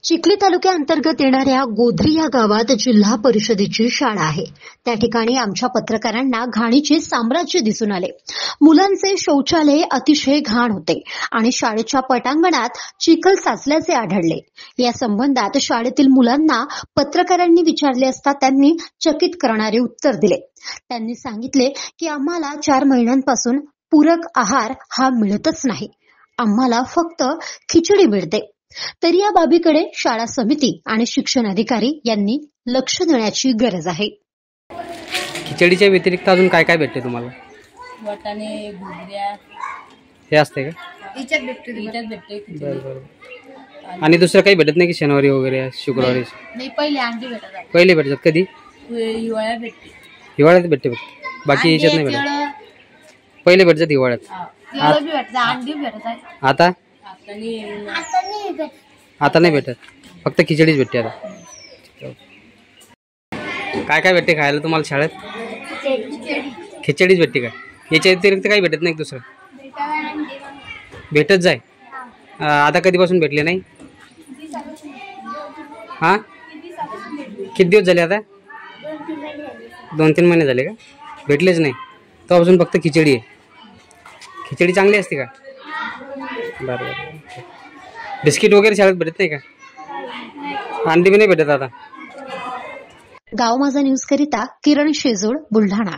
चिखली तालुक्याअंतर्गत येणाऱ्या गोधरी या गावात जिल्हा परिषदेची शाळा आहे। त्या ठिकाणी आमच्या पत्रकारांना घाणीचे साम्राज्य दिसून आले। मुलांचे शौचालय अतिशय घाण होते आणि शाळेच्या पटांगणात चिखल साचल्याचे आढळले। या संबंधात शाळेतील मुलांना पत्रकारांनी विचारले असता त्यांनी चकित करणारे उत्तर दिले। त्यांनी सांगितले की आम्हाला 4 महिन्यांपासून पूरक आहार हा मिळतच नाही, आम्हाला फक्त खिचडी मिळते। तरी या बाबीकडे शाळा समिती आणि शिक्षण अधिकारी यांनी लक्ष देण्याची गरज आहे। खिचडीच्या व्यतिरिक्त अजून काय काय भेटते तुम्हाला? वाटाणे, घुगऱ्या हे असते का? इच्यात भेटते खिचडी। आणि दुसरं काही भेटत नाही की शनिवारी वगैरे शुक्रवारी? नाही, पहिले अंडी भेटतात। पहिले भेटतात, कधी? हिवाळ्यात भेटते। हिवाळ्यात भेटते फक्त, बाकी याच्यात नाही भेटत। पहिले भेटतात हिवाळ्यात, अंडी भेटतात। आता आता नाही भेटत, फक्त खिचडीच भेटते आता। काय काय भेटते खायला तुम्हाला शाळेत? खिचडीच भेटते का? याच्या व्यतिरिक्त काही भेटत नाही दुसरं? भेटत जाय। आता कधीपासून भेटले नाही? हा, किती दिवस झाले आता? 2-3 महिने झाले का? भेटलेच नाही तेव्हापासून फक्त खिचडी आहे। खिचडी चांगली असते का? बरं, बिस्किट वगैरे शाळेत भेटत नाही का? अंडी भी नाही भेटत आता। गाव माझा न्यूज करिता किरण शेजूळ, बुलढाणा।